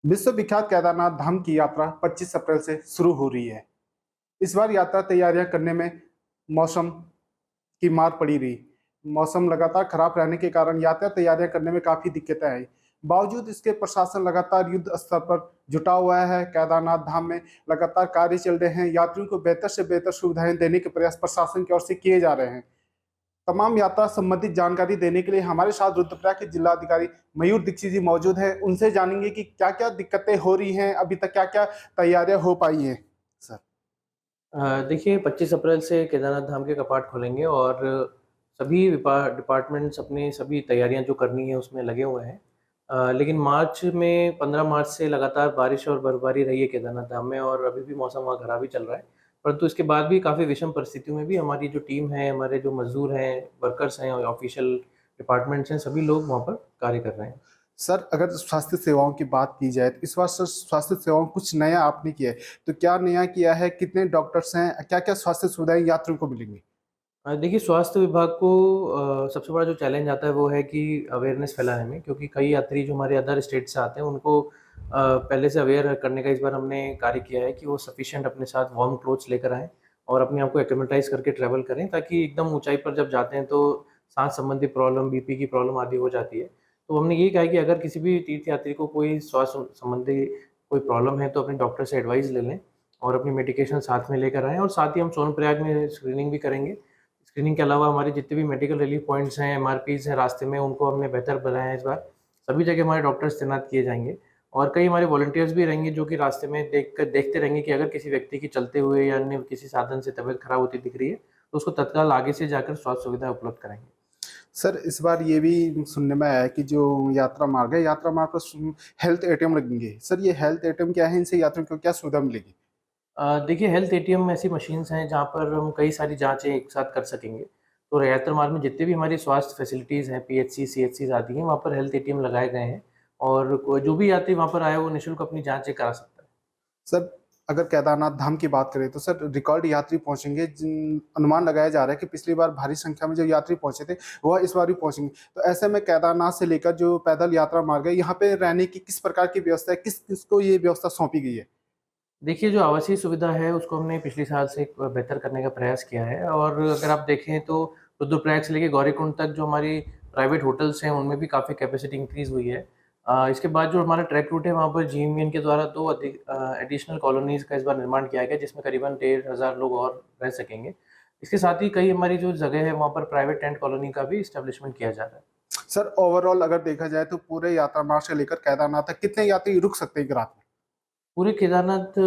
विश्व विख्यात केदारनाथ धाम की यात्रा 25 अप्रैल से शुरू हो रही है। इस बार यात्रा तैयारियां करने में मौसम की मार पड़ी रही। मौसम लगातार खराब रहने के कारण यात्रा तैयारियां करने में काफ़ी दिक्कतें आई। बावजूद इसके प्रशासन लगातार युद्ध स्तर पर जुटा हुआ है। केदारनाथ धाम में लगातार कार्य चल रहे हैं। यात्रियों को बेहतर से बेहतर सुविधाएं देने के प्रयास प्रशासन की ओर से किए जा रहे हैं। तमाम यात्रा संबंधित जानकारी देने के लिए हमारे साथ रुद्रप्रयाग के जिलाधिकारी मयूर दीक्षित जी मौजूद हैं। उनसे जानेंगे कि क्या-क्या दिक्कतें हो रही हैं, अभी तक क्या-क्या तैयारियां हो पाई हैं? सर। देखिए 25 अप्रैल से केदारनाथ धाम के कपाट खुलेंगे और सभी डिपार्टमेंट्स अपनी सभी तैयारियां जो करनी है उसमें लगे हुए हैं। लेकिन मार्च में 15 मार्च से लगातार बारिश और बर्फबारी रही है केदारनाथ धाम में और अभी भी मौसम वहाँ खराब ही चल रहा है। परंतु इसके बाद भी काफ़ी विषम परिस्थितियों में भी हमारी जो टीम है, हमारे जो मज़दूर हैं, वर्कर्स हैं और ऑफ़िशियल डिपार्टमेंट्स हैं, सभी लोग वहाँ पर कार्य कर रहे हैं। सर, अगर स्वास्थ्य सेवाओं की बात की जाए तो इस बार सर स्वास्थ्य सेवाओं कुछ नया आपने किया है, तो क्या नया किया है? कितने डॉक्टर्स हैं? क्या-क्या स्वास्थ्य सुविधाएँ यात्रियों को मिलेंगी? देखिए स्वास्थ्य विभाग को सबसे बड़ा जो चैलेंज आता है वो है कि अवेयरनेस फैलाने में, क्योंकि कई यात्री जो हमारे अदर स्टेट से आते हैं उनको पहले से अवेयर करने का इस बार हमने कार्य किया है कि वो सफिशिएंट अपने साथ वार्म क्लोथ्स लेकर आएँ और अपने आप को एक्लिमेटाइज़ करके ट्रैवल करें, ताकि एकदम ऊँचाई पर जब जाते हैं तो सांस संबंधी प्रॉब्लम, बीपी की प्रॉब्लम आदि हो जाती है। तो हमने यही कहा है कि अगर किसी भी तीर्थ यात्री को कोई स्वास्थ्य संबंधी कोई प्रॉब्लम है तो अपने डॉक्टर से एडवाइस ले लें और अपनी मेडिकेशन साथ में लेकर आएँ, और साथ ही हम सोनप्रयाग में स्क्रीनिंग भी करेंगे। स्क्रीनिंग के अलावा हमारे जितने भी मेडिकल रिलीफ पॉइंट्स हैं, एमआरपीज़ हैं रास्ते में, उनको हमने बेहतर बनाया है इस बार। सभी जगह हमारे डॉक्टर्स तैनात किए जाएँगे और कई हमारे वॉलंटियर्स भी रहेंगे जो कि रास्ते में देखते रहेंगे कि अगर किसी व्यक्ति की चलते हुए या अन्य किसी साधन से तबीयत खराब होती दिख रही है, तो उसको तत्काल आगे से जाकर स्वास्थ्य सुविधा उपलब्ध कराएँगे। सर, इस बार ये भी सुनने में आया है कि जो यात्रा मार्ग है, यात्रा मार्ग पर हेल्थ एटीएम लगेंगे। सर, ये हेल्थ एटीएम क्या है? इनसे यात्रियों को क्या सुविधा मिलेगी? देखिए हेल्थ एटीएम ऐसी मशीन्स हैं जहाँ पर हम कई सारी जाँचें एक साथ कर सकेंगे। तो यात्रा मार्ग में जितने भी हमारी स्वास्थ्य फैसिलिटीज़ हैं, पीएचसी, सीएचसीज़ आदि हैं, वहाँ पर हेल्थ एटीएम लगाए गए हैं और को जो भी यात्री वहाँ पर आए वो निःशुल्क अपनी जाँचें करा सकता है। सर, अगर केदारनाथ धाम की बात करें तो सर रिकॉर्ड यात्री पहुँचेंगे अनुमान लगाया जा रहा है कि पिछली बार भारी संख्या में जो यात्री पहुँचे थे, वह इस बार भी पहुँचेंगे। तो ऐसे में केदारनाथ से लेकर जो पैदल यात्रा मार्ग है, यहाँ पे रहने की किस प्रकार की व्यवस्था है? किस-किस को ये व्यवस्था सौंपी गई है? देखिए, जो आवासीय सुविधा है, उसको हमने पिछले साल से बेहतर करने का प्रयास किया है और अगर आप देखें तो रुद्रप्रयाग से लेके गौरीकुंड तक जो हमारी प्राइवेट होटल्स हैं, उनमें भी काफ़ी कैपेसिटी इंक्रीज़ हुई है। इसके बाद जो हमारा ट्रैक रूट है, वहाँ पर जीएमवीएन के द्वारा 2 एडिशनल कॉलोनीज़ का इस बार निर्माण किया गया, जिसमें करीबन 1500 लोग और रह सकेंगे। इसके साथ ही कई हमारी जो जगह है, वहाँ पर प्राइवेट टेंट कॉलोनी का भी एस्टेब्लिशमेंट किया जा रहा है। सर, ओवरऑल अगर देखा जाए तो पूरे यात्रा मार्ग से लेकर केदारनाथ तक कितने यात्री रुक सकते हैं एक रात में? पूरे केदारनाथ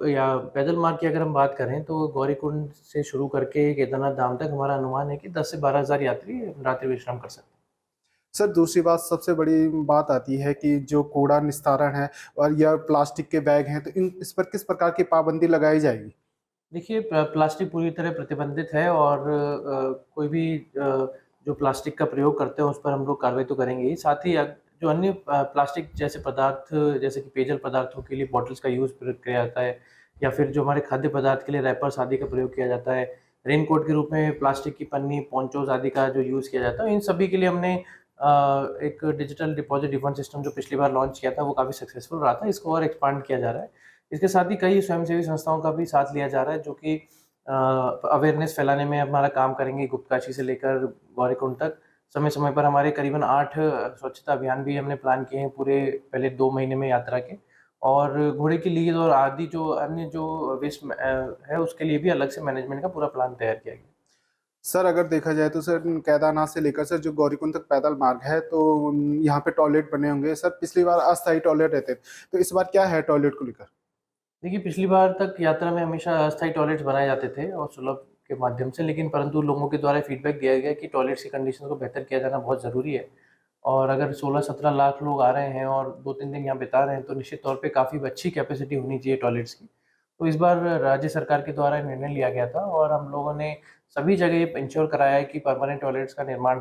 या पैदल मार्ग की अगर हम बात करें तो गौरीकुंड से शुरू करके केदारनाथ धाम तक हमारा अनुमान है कि 10 से 12,000 यात्री रात्रि विश्राम कर सकते हैं। सर, दूसरी बात सबसे बड़ी बात आती है कि जो कूड़ा निस्तारण है और या प्लास्टिक के बैग हैं, तो इस पर किस प्रकार की पाबंदी लगाई जाएगी? देखिए प्लास्टिक पूरी तरह प्रतिबंधित है और कोई भी जो प्लास्टिक का प्रयोग करते हैं उस पर हम लोग कार्रवाई तो करेंगे ही। साथ ही जो अन्य प्लास्टिक जैसे पदार्थ जैसे कि पेयजल पदार्थों के लिए बॉटल्स का यूज़ किया जाता है या फिर जो हमारे खाद्य पदार्थ के लिए रैपर्स आदि का प्रयोग किया जाता है। रेनकोट के रूप में प्लास्टिक की पन्नी, पोंचोज़ आदि का जो यूज़ किया जाता है, इन सभी के लिए हमने एक डिजिटल डिपॉज़िट रिफंड सिस्टम जो पिछली बार लॉन्च किया था वो काफ़ी सक्सेसफुल रहा था। इसको और एक्सपांड किया जा रहा है। इसके साथ ही कई स्वयंसेवी संस्थाओं का भी साथ लिया जा रहा है जो कि अवेयरनेस फैलाने में हमारा काम करेंगे, गुप्तकाशी से लेकर गौरीकुंड तक। समय-समय पर हमारे करीबन 8 स्वच्छता अभियान भी हमने प्लान किए हैं पूरे पहले 2 महीने में यात्रा के, और घोड़े की लीद और आदि जो अन्य जो वेस्ट है उसके लिए भी अलग से मैनेजमेंट का पूरा प्लान तैयार किया गया है। सर, अगर देखा जाए तो सर केदारनाथ से लेकर सर जो गौरीकुंड तक पैदल मार्ग है, तो यहाँ पे टॉयलेट बने होंगे। सर, पिछली बार अस्थायी टॉयलेट रहते थे, तो इस बार क्या है टॉयलेट को लेकर? देखिए, पिछली बार तक यात्रा में हमेशा अस्थायी टॉयलेट्स बनाए जाते थे और सुलभ के माध्यम से, लेकिन परंतु लोगों के द्वारा फीडबैक दिया गया कि टॉयलेट्स की कंडीशन को बेहतर किया जाना बहुत ज़रूरी है। और अगर 16-17 लाख लोग आ रहे हैं और 2-3 दिन यहाँ बिता रहे हैं, तो निश्चित तौर पे काफ़ी अच्छी कैपेसिटी होनी चाहिए टॉयलेट्स की। तो इस बार राज्य सरकार के द्वारा निर्णय लिया गया था और हम लोगों ने सभी जगह ये इंश्योर कराया है कि परमानेंट टॉयलेट्स का निर्माण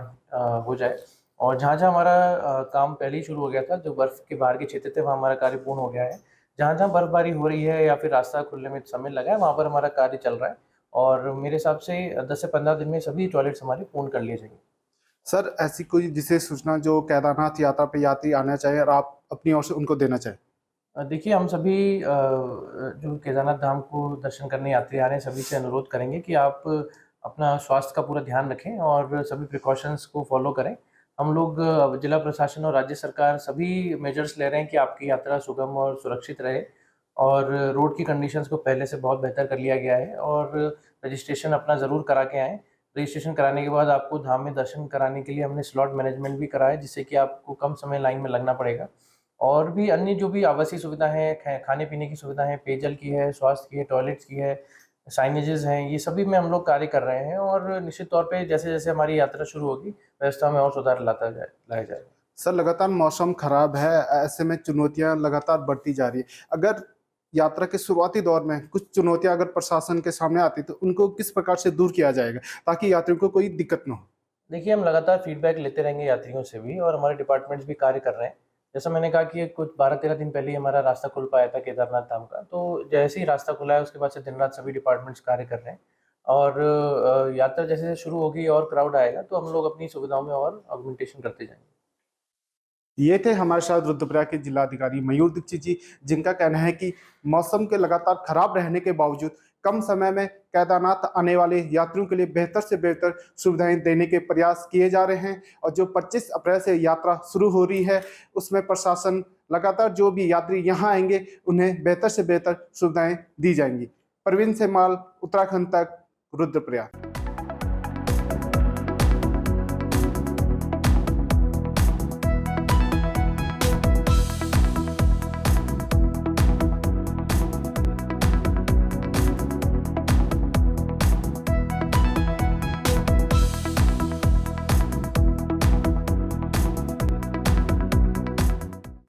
हो जाए। और जहाँ-जहाँ हमारा काम पहले ही शुरू हो गया था, जो बर्फ़ के बाहर के क्षेत्र थे, वहाँ हमारा कार्य पूर्ण हो गया है। जहाँ-जहाँ बर्फबारी हो रही है या फिर रास्ता खुलने में समय लगा है, वहाँ पर हमारा कार्य चल रहा है और मेरे हिसाब से 10 से 15 दिन में सभी टॉयलेट्स हमारे पूर्ण कर लिए जाएँगे। सर, ऐसी कोई विशेष सूचना जो केदारनाथ यात्रा पे यात्री आना चाहें और आप अपनी ओर से उनको देना चाहें? देखिए हम सभी जो केदारनाथ धाम को दर्शन करने यात्री आ रहे हैं सभी से अनुरोध करेंगे कि आप अपना स्वास्थ्य का पूरा ध्यान रखें और सभी प्रिकॉशंस को फॉलो करें। हम लोग जिला प्रशासन और राज्य सरकार सभी मेजर्स ले रहे हैं कि आपकी यात्रा सुगम और सुरक्षित रहे और रोड की कंडीशंस को पहले से बहुत बेहतर कर लिया गया है और रजिस्ट्रेशन अपना ज़रूर करा के आएँ। रजिस्ट्रेशन कराने के बाद आपको धाम में दर्शन कराने के लिए हमने स्लॉट मैनेजमेंट भी करा है, जिससे कि आपको कम समय लाइन में लगना पड़ेगा। और भी अन्य जो भी आवासीय सुविधा है, खाने-पीने की सुविधा है, पेयजल की है, स्वास्थ्य की है, टॉयलेट्स की है, साइनेजेस हैं, ये सभी में हम लोग कार्य कर रहे हैं और निश्चित तौर पे जैसे-जैसे हमारी यात्रा शुरू होगी, व्यवस्था में और सुधार लाया जाएगा। सर, लगातार मौसम खराब है, ऐसे में चुनौतियां लगातार बढ़ती जा रही है। अगर यात्रा के शुरुआती दौर में कुछ चुनौतियां अगर प्रशासन के सामने आती तो उनको किस प्रकार से दूर किया जाएगा ताकि यात्रियों को कोई दिक्कत ना हो? देखिए, हम लगातार फीडबैक लेते रहेंगे यात्रियों से भी और हमारे डिपार्टमेंट्स भी कार्य कर रहे हैं। जैसा मैंने कहा कि कुछ 12-13 दिन पहले ही हमारा रास्ता खुल पाया था केदारनाथ धाम का, तो जैसे ही रास्ता खुला है उसके बाद से दिन-रात सभी डिपार्टमेंट्स कार्य कर रहे हैं और यात्रा जैसे-जैसे शुरू होगी और क्राउड आएगा तो हम लोग अपनी सुविधाओं में और ऑगमेंटेशन करते जाएँगे। ये थे हमारे साथ रुद्रप्रयाग के जिलाधिकारी मयूर दीक्षित जी, जिनका कहना है कि मौसम के लगातार खराब रहने के बावजूद कम समय में केदारनाथ आने वाले यात्रियों के लिए बेहतर से बेहतर सुविधाएं देने के प्रयास किए जा रहे हैं और जो 25 अप्रैल से यात्रा शुरू हो रही है, उसमें प्रशासन लगातार जो भी यात्री यहाँ आएंगे, उन्हें बेहतर से बेहतर सुविधाएं दी जाएंगी। प्रवीण सेमाल, उत्तराखंड तक, रुद्रप्रयाग।